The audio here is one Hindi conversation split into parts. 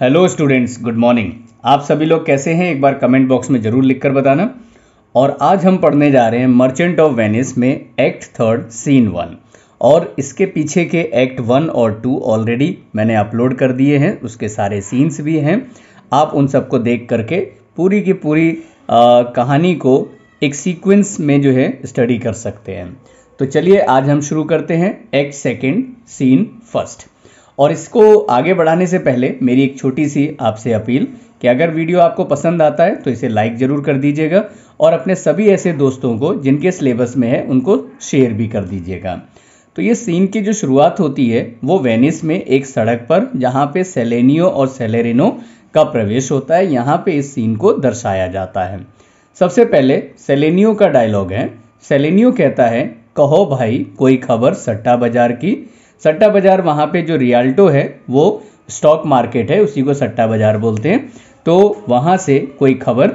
Hello students, good morning. आप सभी लोग कैसे हैं, एक बार कमेंट बॉक्स में ज़रूर लिखकर बताना। और आज हम पढ़ने जा रहे हैं मर्चेंट ऑफ वेनिस में एक्ट थर्ड सीन 1। और इसके पीछे के एक्ट 1 और 2 ऑलरेडी मैंने अपलोड कर दिए हैं, उसके सारे सीन्स भी हैं। आप उन सबको देख करके पूरी की पूरी कहानी को एक सीक्वेंस में जो है स्टडी कर सकते हैं। तो चलिए आज हम शुरू करते हैं एक्ट सेकेंड सीन फर्स्ट। और इसको आगे बढ़ाने से पहले मेरी एक छोटी सी आपसे अपील कि अगर वीडियो आपको पसंद आता है तो इसे लाइक ज़रूर कर दीजिएगा और अपने सभी ऐसे दोस्तों को जिनके सिलेबस में है उनको शेयर भी कर दीजिएगा। तो ये सीन की जो शुरुआत होती है वो वेनिस में एक सड़क पर, जहाँ पे सेलेनियो और सेलेरिनो का प्रवेश होता है, यहाँ पे इस सीन को दर्शाया जाता है। सबसे पहले सेलेनियो का डायलॉग है। सेलेनियो कहता है, कहो भाई कोई खबर सट्टा बाजार की। सट्टा बाजार वहाँ पे जो रियाल्टो है वो स्टॉक मार्केट है, उसी को सट्टा बाजार बोलते हैं। तो वहाँ से कोई खबर।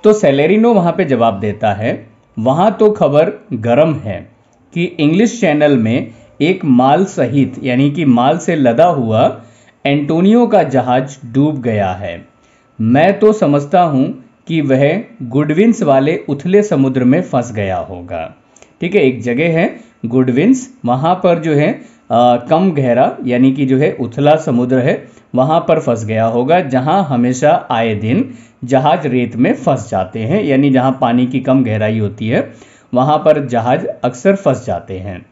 तो सेलेरिनो वहाँ पे जवाब देता है, वहाँ तो खबर गरम है कि इंग्लिश चैनल में एक माल सहित यानी कि माल से लदा हुआ एंटोनियो का जहाज डूब गया है। मैं तो समझता हूँ कि वह गुडविंस वाले उथले समुद्र में फंस गया होगा। ठीक है, एक जगह है गुडविंस, वहाँ पर जो है कम गहरा यानी कि जो है उथला समुद्र है, वहाँ पर फंस गया होगा, जहाँ हमेशा आए दिन जहाज रेत में फंस जाते हैं, यानी जहाँ पानी की कम गहराई होती है वहाँ पर जहाज अक्सर फंस जाते हैं।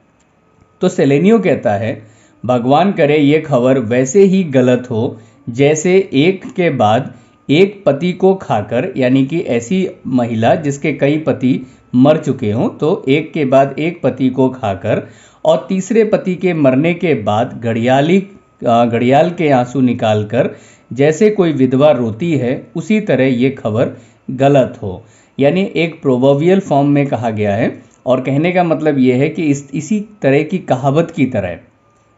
तो सेलेनियो कहता है, भगवान करे ये खबर वैसे ही गलत हो जैसे एक के बाद एक पति को खाकर, यानी कि ऐसी महिला जिसके कई पति मर चुके हों, तो एक के बाद एक पति को खाकर और तीसरे पति के मरने के बाद घड़ियाल के आंसू निकालकर जैसे कोई विधवा रोती है, उसी तरह ये खबर गलत हो। यानी एक प्रोवर्बियल फॉर्म में कहा गया है और कहने का मतलब ये है कि इसी तरह की कहावत की तरह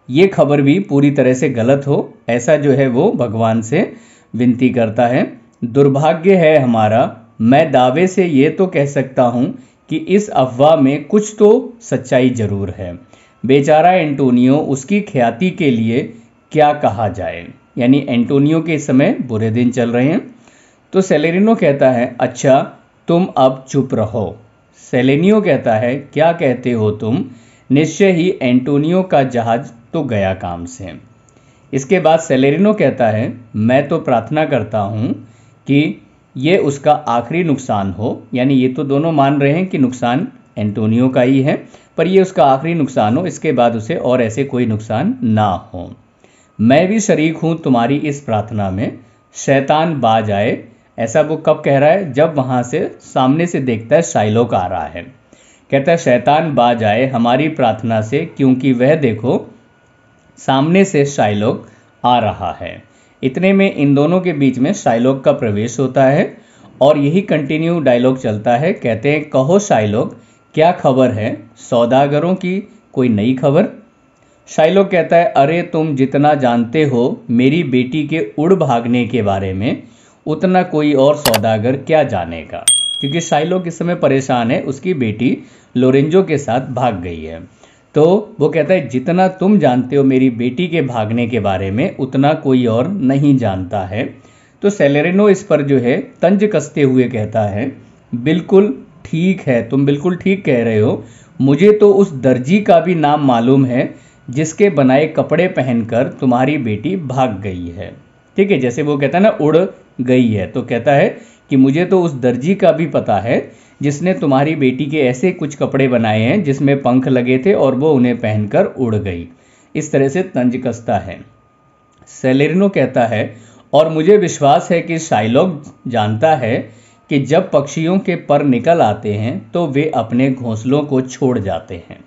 ये खबर भी पूरी तरह से गलत हो, ऐसा जो है वो भगवान से विनती करता है। दुर्भाग्य है हमारा, मैं दावे से ये तो कह सकता हूँ कि इस अफवाह में कुछ तो सच्चाई जरूर है। बेचारा एंटोनियो, उसकी ख्याति के लिए क्या कहा जाए। यानी एंटोनियो के इस समय बुरे दिन चल रहे हैं। तो सेलेरिनो कहता है, अच्छा तुम अब चुप रहो। सेलेनियो कहता है, क्या कहते हो तुम? निश्चय ही एंटोनियो का जहाज तो गया काम से। इसके बाद सेलेरिनो कहता है, मैं तो प्रार्थना करता हूँ कि ये उसका आखिरी नुकसान हो। यानी ये तो दोनों मान रहे हैं कि नुकसान एंटोनियो का ही है, पर ये उसका आखिरी नुकसान हो, इसके बाद उसे और ऐसे कोई नुकसान ना हो। मैं भी शरीक हूँ तुम्हारी इस प्रार्थना में, शैतान बाज आए। ऐसा वो कब कह रहा है? जब वहाँ से सामने से देखता है शाइलोक आ रहा है। कहता है, शैतान बाज आए हमारी प्रार्थना से, क्योंकि वह देखो सामने से शाइलोक आ रहा है। इतने में इन दोनों के बीच में शाइलोक का प्रवेश होता है और यही कंटिन्यू डायलॉग चलता है। कहते हैं, कहो शाइलोक क्या खबर है? सौदागरों की कोई नई खबर? शाइलोक कहता है, अरे तुम जितना जानते हो मेरी बेटी के उड़ भागने के बारे में, उतना कोई और सौदागर क्या जानेगा। क्योंकि शाइलोक इस समय परेशान है, उसकी बेटी लोरेंजो के साथ भाग गई है। तो वो कहता है, जितना तुम जानते हो मेरी बेटी के भागने के बारे में, उतना कोई और नहीं जानता है। तो सेलेरिनो इस पर जो है तंज कसते हुए कहता है, बिल्कुल ठीक है, तुम बिल्कुल ठीक कह रहे हो। मुझे तो उस दर्जी का भी नाम मालूम है जिसके बनाए कपड़े पहनकर तुम्हारी बेटी भाग गई है। ठीक है, जैसे वो कहता है ना उड़ गई है, तो कहता है कि मुझे तो उस दर्जी का भी पता है जिसने तुम्हारी बेटी के ऐसे कुछ कपड़े बनाए हैं जिसमें पंख लगे थे और वो उन्हें पहनकर उड़ गई। इस तरह से तंज कसता है। सेलेरिनो कहता है, और मुझे विश्वास है कि शाइलोक जानता है कि जब पक्षियों के पर निकल आते हैं तो वे अपने घोंसलों को छोड़ जाते हैं।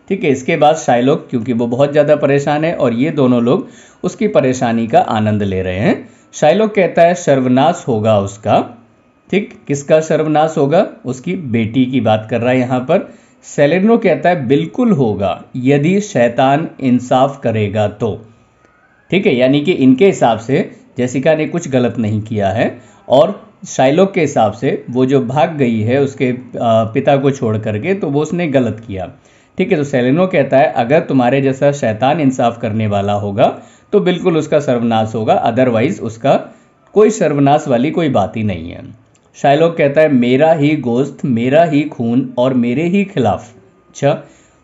ठीक है, इसके बाद शाइलोक, क्योंकि वो बहुत ज़्यादा परेशान है और ये दोनों लोग उसकी परेशानी का आनंद ले रहे हैं। शाइलोक कहता है, सर्वनाश होगा उसका। ठीक, किसका सर्वनाश होगा? उसकी बेटी की बात कर रहा है यहाँ पर। सेलेरिनो कहता है, बिल्कुल होगा यदि शैतान इंसाफ करेगा तो। ठीक है, यानी कि इनके हिसाब से जेसिका ने कुछ गलत नहीं किया है और शाइलोक के हिसाब से वो जो भाग गई है उसके पिता को छोड़ करके, तो वो उसने गलत किया। ठीक है, तो सेलेरिनो कहता है, अगर तुम्हारे जैसा शैतान इंसाफ करने वाला होगा तो बिल्कुल उसका सर्वनाश होगा, अदरवाइज उसका कोई सर्वनाश वाली कोई बात ही नहीं है। शाइलॉक कहता है मेरा ही गोश्त, मेरा ही खून और मेरे ही खिलाफ। अच्छा,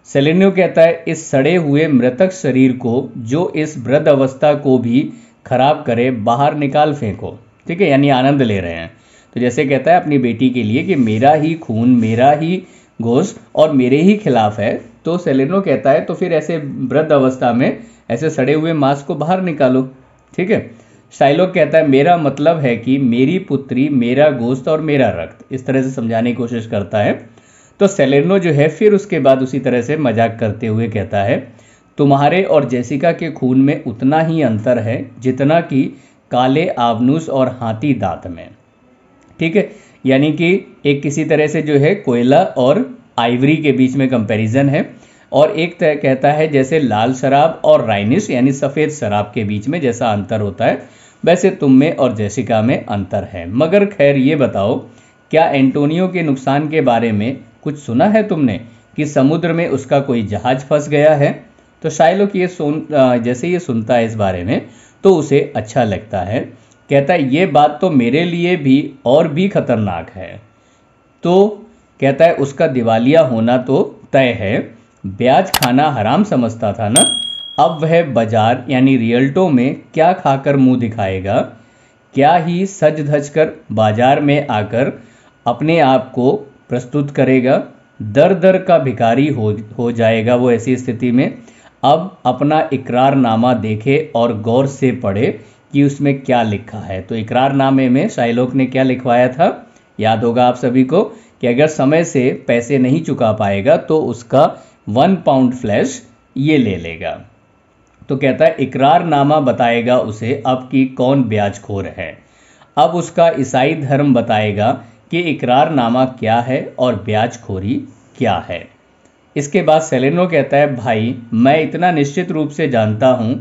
सेलेन्यो कहता है इस सड़े हुए मृतक शरीर को जो इस वृद्ध अवस्था को भी खराब करे बाहर निकाल फेंको। ठीक है, यानी आनंद ले रहे हैं। तो जैसे कहता है अपनी बेटी के लिए कि मेरा ही खून, मेरा ही गोश्त और मेरे ही खिलाफ है, तो सेलेनो कहता है तो फिर ऐसे वृद्ध अवस्था में ऐसे सड़े हुए मांस को बाहर निकालो। ठीक है, शाइलॉक कहता है मेरा मतलब है कि मेरी पुत्री, मेरा गोश्त और मेरा रक्त, इस तरह से समझाने की कोशिश करता है। तो सेलेनो जो है फिर उसके बाद उसी तरह से मजाक करते हुए कहता है तुम्हारे और जेसिका के खून में उतना ही अंतर है जितना कि काले आवनूस और हाथी दांत में। ठीक है, यानी कि एक किसी तरह से जो है कोयला और आइवरी के बीच में कंपैरिजन है, और एक कहता है जैसे लाल शराब और राइनिश यानी सफ़ेद शराब के बीच में जैसा अंतर होता है वैसे तुम में और जेसिका में अंतर है। मगर खैर ये बताओ, क्या एंटोनियो के नुकसान के बारे में कुछ सुना है तुमने कि समुद्र में उसका कोई जहाज फंस गया है? तो शाइलॉक ये जैसे ये सुनता है इस बारे में तो उसे अच्छा लगता है। कहता है ये बात तो मेरे लिए भी और भी खतरनाक है। तो कहता है उसका दिवालिया होना तो तय है, ब्याज खाना हराम समझता था ना, अब वह बाजार यानी रियल्टो में क्या खाकर मुंह दिखाएगा? क्या ही सज धज कर बाजार में आकर अपने आप को प्रस्तुत करेगा? दर दर का भिखारी हो जाएगा वो ऐसी स्थिति में। अब अपना इकरारनामा देखे और गौर से पढ़े कि उसमें क्या लिखा है। तो इकरारनामे में शाइलॉक ने क्या लिखवाया था, याद होगा आप सभी को, कि अगर समय से पैसे नहीं चुका पाएगा तो उसका 1 पाउंड फ्लैश ये ले लेगा। तो कहता है इकरारनामा बताएगा उसे अब कि कौन ब्याजखोर है। अब उसका ईसाई धर्म बताएगा कि इकरारनामा क्या है और ब्याजखोरी क्या है। इसके बाद सेलेनो कहता है भाई मैं इतना निश्चित रूप से जानता हूँ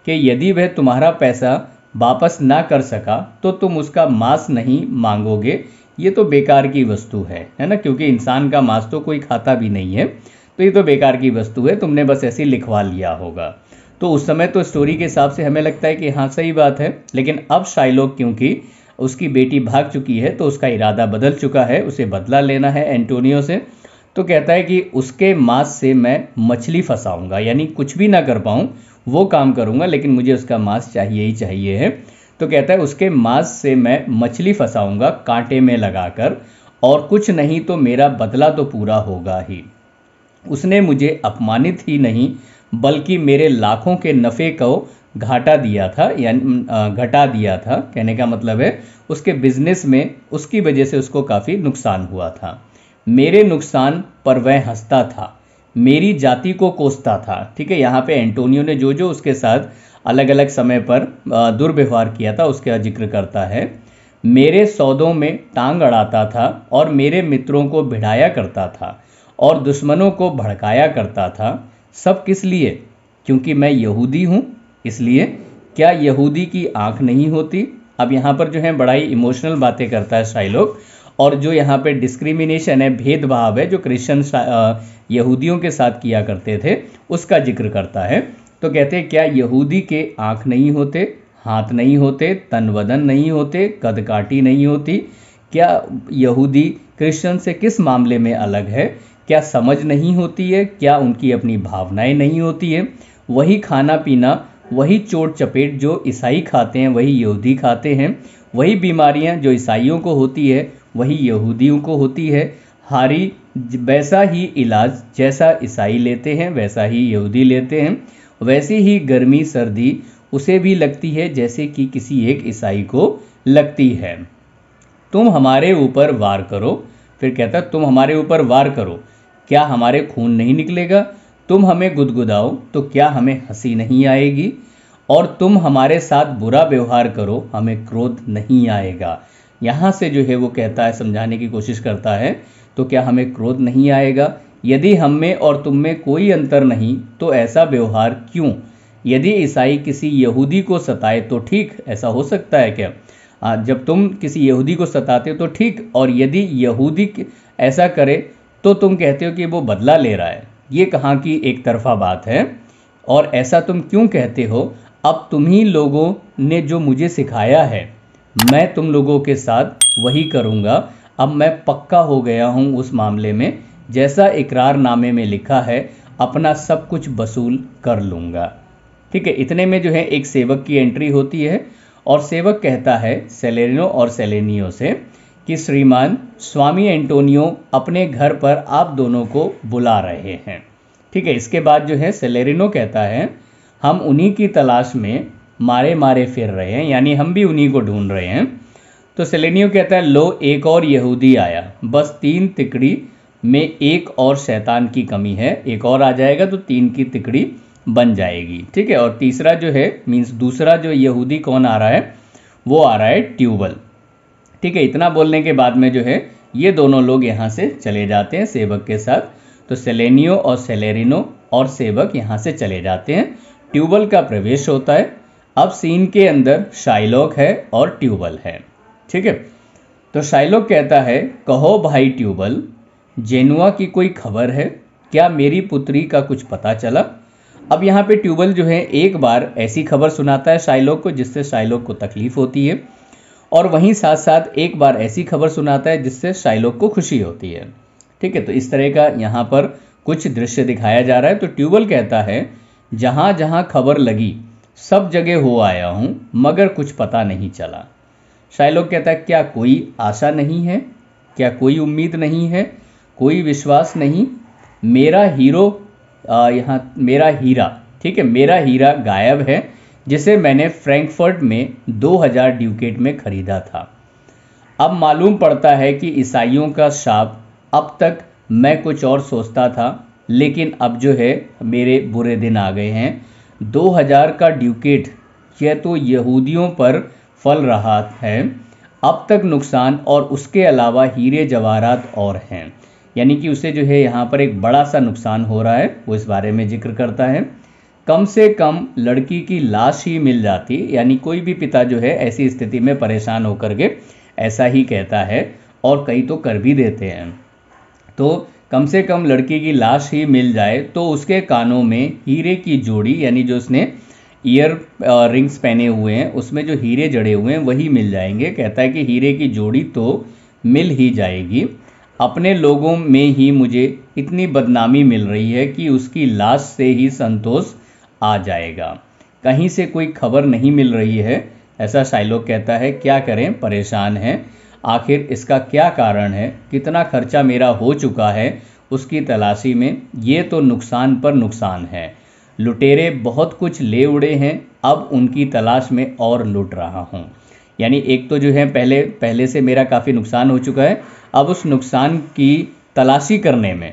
कि यदि वह तुम्हारा पैसा वापस ना कर सका तो तुम उसका मांस नहीं मांगोगे, ये तो बेकार की वस्तु है ना, क्योंकि इंसान का मांस तो कोई खाता भी नहीं है, तो ये तो बेकार की वस्तु है, तुमने बस ऐसे ही लिखवा लिया होगा। तो उस समय तो स्टोरी के हिसाब से हमें लगता है कि हाँ सही बात है, लेकिन अब शाइलॉक क्योंकि उसकी बेटी भाग चुकी है तो उसका इरादा बदल चुका है, उसे बदला लेना है एंटोनियो से। तो कहता है कि उसके मांस से मैं मछली फंसाऊंगा, यानी कुछ भी ना कर पाऊँ वो काम करूंगा, लेकिन मुझे उसका मांस चाहिए ही चाहिए है। तो कहता है उसके मांस से मैं मछली फंसाऊंगा कांटे में लगाकर, और कुछ नहीं तो मेरा बदला तो पूरा होगा ही। उसने मुझे अपमानित ही नहीं बल्कि मेरे लाखों के नफ़े को घाटा दिया था, यानी घटा दिया था। कहने का मतलब है उसके बिजनेस में उसकी वजह से उसको काफ़ी नुकसान हुआ था। मेरे नुकसान पर वह हंसता था, मेरी जाति को कोसता था। ठीक है, यहाँ पे एंटोनियो ने जो जो उसके साथ अलग अलग समय पर दुर्व्यवहार किया था उसका जिक्र करता है। मेरे सौदों में टांग अड़ाता था और मेरे मित्रों को भिड़ाया करता था और दुश्मनों को भड़काया करता था। सब किस लिए? क्योंकि मैं यहूदी हूँ, इसलिए। क्या यहूदी की आंख नहीं होती? अब यहाँ पर जो है बड़ा ही इमोशनल बातें करता है शाइलॉक, और जो यहाँ पे डिस्क्रिमिनेशन है, भेदभाव है जो क्रिश्चियन यहूदियों के साथ किया करते थे उसका जिक्र करता है। तो कहते हैं क्या यहूदी के आंख नहीं होते, हाथ नहीं होते, तन बदन नहीं होते, कदकाठी नहीं होती? क्या यहूदी क्रिश्चियन से किस मामले में अलग है? क्या समझ नहीं होती है? क्या उनकी अपनी भावनाएं नहीं होती है? वही खाना पीना, वही चोट चपेट जो ईसाई खाते हैं वही यहूदी खाते हैं, वही बीमारियां जो ईसाइयों को होती है वही यहूदियों को होती है। हारी वैसा ही इलाज जैसा ईसाई लेते हैं वैसा ही यहूदी लेते हैं, वैसी ही गर्मी सर्दी उसे भी लगती है जैसे कि किसी एक ईसाई को लगती है। तुम हमारे ऊपर वार करो, फिर कहता तुम हमारे ऊपर वार करो, क्या हमारे खून नहीं निकलेगा? तुम हमें गुदगुदाओ तो क्या हमें हंसी नहीं आएगी? और तुम हमारे साथ बुरा व्यवहार करो, हमें क्रोध नहीं आएगा। यहाँ से जो है वो कहता है, समझाने की कोशिश करता है, तो क्या हमें क्रोध नहीं आएगा? यदि हम में और तुम में कोई अंतर नहीं तो ऐसा व्यवहार क्यों? यदि ईसाई किसी यहूदी को सताए तो ठीक, ऐसा हो सकता है क्या? जब तुम किसी यहूदी को सताते हो तो ठीक, और यदि यहूदी ऐसा करे तो तुम कहते हो कि वो बदला ले रहा है। ये कहाँ की एक तरफा बात है? और ऐसा तुम क्यों कहते हो? अब तुम्ही लोगों ने जो मुझे सिखाया है मैं तुम लोगों के साथ वही करूँगा। अब मैं पक्का हो गया हूँ उस मामले में, जैसा इकरारनामे में लिखा है, अपना सब कुछ वसूल कर लूँगा। ठीक है, इतने में जो है एक सेवक की एंट्री होती है और सेवक कहता है सेलेरिनो और सेलेनियो से कि श्रीमान स्वामी एंटोनियो अपने घर पर आप दोनों को बुला रहे हैं। ठीक है, इसके बाद जो है सेलेरिनो कहता है हम उन्हीं की तलाश में मारे मारे फिर रहे हैं, यानी हम भी उन्हीं को ढूंढ रहे हैं। तो सेलेनियो कहता है लो एक और यहूदी आया, बस 3 तिकड़ी में एक और शैतान की कमी है, एक और आ जाएगा तो 3 की तिकड़ी बन जाएगी। ठीक है, और तीसरा जो है मीन्स दूसरा जो यहूदी कौन आ रहा है, वो आ रहा है ट्यूबल। ठीक है, इतना बोलने के बाद में जो है ये दोनों लोग यहाँ से चले जाते हैं सेवक के साथ। तो सेलेनियो और सेलेरिनो और सेवक यहाँ से चले जाते हैं। ट्यूबल का प्रवेश होता है। अब सीन के अंदर शाइलॉक है और ट्यूबल है। ठीक है, तो शाइलॉक कहता है कहो भाई ट्यूबल, जेनुआ की कोई खबर है क्या? मेरी पुत्री का कुछ पता चला? अब यहाँ पे ट्यूबल जो है एक बार ऐसी खबर सुनाता है शाइलॉक को जिससे शाइलॉक को तकलीफ होती है, और वहीं साथ साथ एक बार ऐसी खबर सुनाता है जिससे शाइलॉक को खुशी होती है। ठीक है, तो इस तरह का यहाँ पर कुछ दृश्य दिखाया जा रहा है। तो ट्यूबल कहता है जहाँ जहाँ खबर लगी सब जगह हो आया हूँ मगर कुछ पता नहीं चला। शाइलॉक कहता है क्या कोई आशा नहीं है, क्या कोई उम्मीद नहीं है, कोई विश्वास नहीं? मेरा हीरो यहाँ मेरा हीरा, ठीक है, मेरा हीरा गायब है जिसे मैंने फ्रैंकफर्ट में 2000 ड्यूकेट में खरीदा था। अब मालूम पड़ता है कि ईसाइयों का शाप, अब तक मैं कुछ और सोचता था लेकिन अब जो है मेरे बुरे दिन आ गए हैं। 2000 का ड्यूकेट यह तो यहूदियों पर फल रहा है, अब तक नुकसान और उसके अलावा हीरे जवाहरात और हैं, यानी कि उसे जो है यहाँ पर एक बड़ा सा नुकसान हो रहा है, वो इस बारे में जिक्र करता है। कम से कम लड़की की लाश ही मिल जाती, यानी कोई भी पिता जो है ऐसी स्थिति में परेशान होकर के ऐसा ही कहता है और कई तो कर भी देते हैं। तो कम से कम लड़की की लाश ही मिल जाए तो उसके कानों में हीरे की जोड़ी, यानी जो उसने ईयर रिंग्स पहने हुए हैं उसमें जो हीरे जड़े हुए हैं वही मिल जाएंगे। कहता है कि हीरे की जोड़ी तो मिल ही जाएगी, अपने लोगों में ही मुझे इतनी बदनामी मिल रही है कि उसकी लाश से ही संतोष आ जाएगा, कहीं से कोई खबर नहीं मिल रही है, ऐसा शाइलॉक कहता है। क्या करें, परेशान हैं, आखिर इसका क्या कारण है? कितना खर्चा मेरा हो चुका है उसकी तलाशी में, ये तो नुकसान पर नुकसान है। लुटेरे बहुत कुछ ले उड़े हैं, अब उनकी तलाश में और लुट रहा हूँ। यानी एक तो जो है पहले से मेरा काफ़ी नुकसान हो चुका है, अब उस नुकसान की तलाशी करने में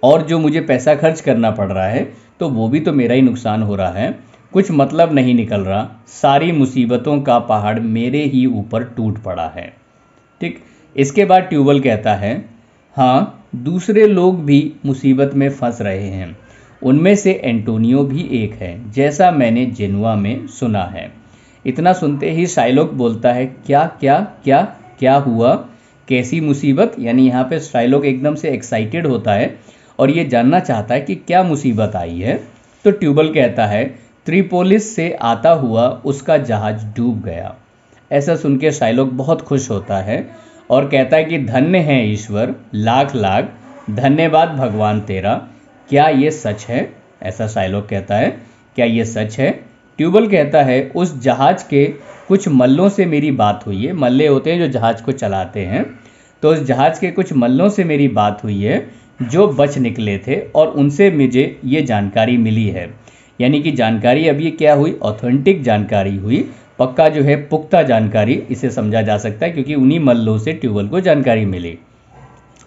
और जो मुझे पैसा खर्च करना पड़ रहा है तो वो भी तो मेरा ही नुकसान हो रहा है, कुछ मतलब नहीं निकल रहा, सारी मुसीबतों का पहाड़ मेरे ही ऊपर टूट पड़ा है। ठीक, इसके बाद ट्यूबल कहता है हाँ, दूसरे लोग भी मुसीबत में फंस रहे हैं, उनमें से एंटोनियो भी एक है, जैसा मैंने जेनुआ में सुना है। इतना सुनते ही शाइलॉक बोलता है क्या क्या क्या क्या हुआ, कैसी मुसीबत? यानी यहाँ पे शाइलॉक एकदम से एक्साइटेड होता है और ये जानना चाहता है कि क्या मुसीबत आई है। तो ट्यूबल कहता है त्रिपोलिस से आता हुआ उसका जहाज डूब गया। ऐसा सुन के शाइलॉक बहुत खुश होता है और कहता है कि धन्य है ईश्वर, लाख लाख धन्यवाद भगवान तेरा, क्या ये सच है? ऐसा शाइलॉक कहता है, क्या ये सच है? ट्यूबल कहता है उस जहाज के कुछ मल्लों से मेरी बात हुई है, मल्ले होते हैं जो जहाज को चलाते हैं, तो उस जहाज के कुछ मल्लों से मेरी बात हुई है जो बच निकले थे और उनसे मुझे ये जानकारी मिली है। यानी कि जानकारी अब ये क्या हुई, ऑथेंटिक जानकारी हुई, पक्का जो है पुख्ता जानकारी इसे समझा जा सकता है क्योंकि उन्हीं मल्लों से ट्यूबल को जानकारी मिली।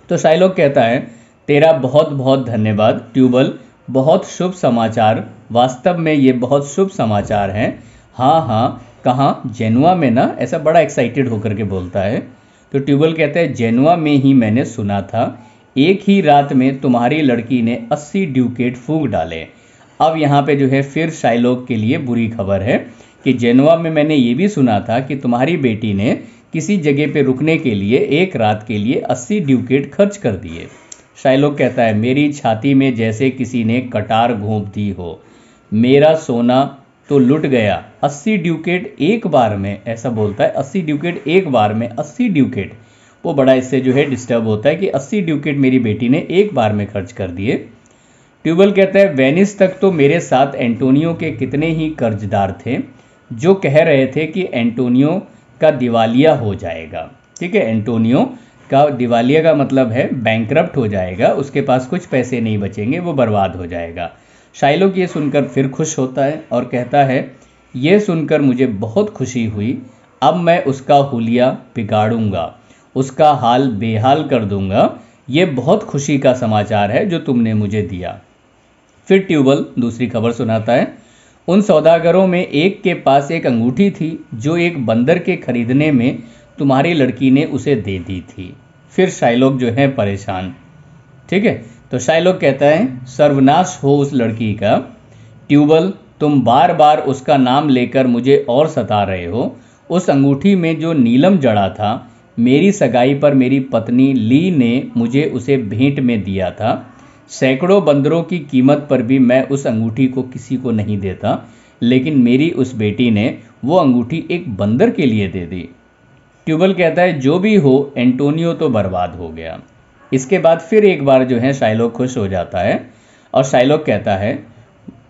तो शाइलॉक कहता है तेरा बहुत बहुत धन्यवाद ट्यूबल, बहुत शुभ समाचार, वास्तव में ये बहुत शुभ समाचार हैं। हाँ हाँ, कहाँ? जेनुआ में ना, ऐसा बड़ा एक्साइटेड होकर के बोलता है। तो ट्यूबल कहता है जेनुआ में ही मैंने सुना था, एक ही रात में तुम्हारी लड़की ने 80 ड्यूकेट फूंक डाले। अब यहाँ पे जो है फिर शाइलॉक के लिए बुरी खबर है कि जेनुआ में मैंने ये भी सुना था कि तुम्हारी बेटी ने किसी जगह पे रुकने के लिए एक रात के लिए 80 ड्यूकेट खर्च कर दिए। शाइलॉक कहता है मेरी छाती में जैसे किसी ने कटार घोंप दी हो, मेरा सोना तो लुट गया 80 ड्यूकेट एक बार में, ऐसा बोलता है 80 ड्यूकेट एक बार में, 80 ड्यूकेट। वो बड़ा इससे जो है डिस्टर्ब होता है कि 80 ड्यूकेट मेरी बेटी ने एक बार में खर्च कर दिए। ट्यूबल कहता है वेनिस तक तो मेरे साथ एंटोनियो के कितने ही कर्जदार थे जो कह रहे थे कि एंटोनियो का दिवालिया हो जाएगा। ठीक है, एंटोनियो का दिवालिया का मतलब है बैंकरप्ट हो जाएगा, उसके पास कुछ पैसे नहीं बचेंगे, वो बर्बाद हो जाएगा। शाइलोक ये सुनकर फिर खुश होता है और कहता है ये सुनकर मुझे बहुत खुशी हुई, अब मैं उसका हुलिया बिगाड़ूंगा, उसका हाल बेहाल कर दूंगा। ये बहुत खुशी का समाचार है जो तुमने मुझे दिया। फिर ट्यूबल दूसरी खबर सुनाता है, उन सौदागरों में एक के पास एक अंगूठी थी जो एक बंदर के खरीदने में तुम्हारी लड़की ने उसे दे दी थी। फिर शाइलोक जो है परेशान। ठीक है, तो शाइलोक कहता है सर्वनाश हो उस लड़की का। ट्यूबल तुम बार बार उसका नाम लेकर मुझे और सता रहे हो। उस अंगूठी में जो नीलम जड़ा था, मेरी सगाई पर मेरी पत्नी ली ने मुझे उसे भेंट में दिया था। सैकड़ों बंदरों की कीमत पर भी मैं उस अंगूठी को किसी को नहीं देता, लेकिन मेरी उस बेटी ने वो अंगूठी एक बंदर के लिए दे दी। ट्यूबल कहता है जो भी हो एंटोनियो तो बर्बाद हो गया। इसके बाद फिर एक बार जो है शाइलोक खुश हो जाता है और शाइलोक कहता है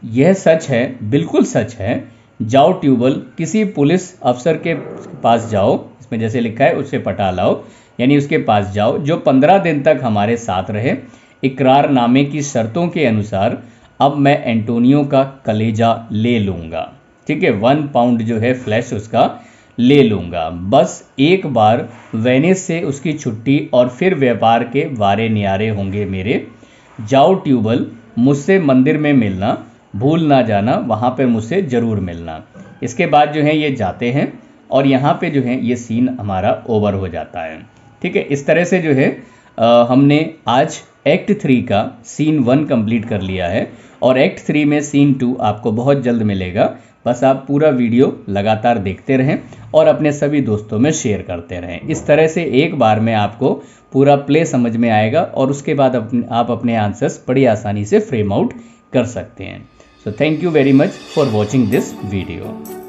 यह सच है, बिल्कुल सच है। जाओ ट्यूबल, किसी पुलिस अफसर के पास जाओ, इसमें जैसे लिखा है उससे पटा लाओ, यानी उसके पास जाओ जो 15 दिन तक हमारे साथ रहे। इकरारनामे की शर्तों के अनुसार अब मैं एंटोनियो का कलेजा ले लूँगा। ठीक है, 1 पाउंड जो है फ्लैश उसका ले लूँगा। बस एक बार वेनिस से उसकी छुट्टी और फिर व्यापार के वारे न्यारे होंगे मेरे। जाओ ट्यूबल, मुझसे मंदिर में मिलना, भूल ना जाना, वहाँ पर मुझसे ज़रूर मिलना। इसके बाद जो है ये जाते हैं और यहाँ पे जो है ये सीन हमारा ओवर हो जाता है। ठीक है, इस तरह से जो है हमने आज एक्ट 3 का सीन 1 कंप्लीट कर लिया है और एक्ट 3 में सीन 2 आपको बहुत जल्द मिलेगा। बस आप पूरा वीडियो लगातार देखते रहें और अपने सभी दोस्तों में शेयर करते रहें। इस तरह से एक बार में आपको पूरा प्ले समझ में आएगा और उसके बाद आप अपने आंसर्स बड़ी आसानी से फ्रेम आउट कर सकते हैं। So thank you very much for watching this video.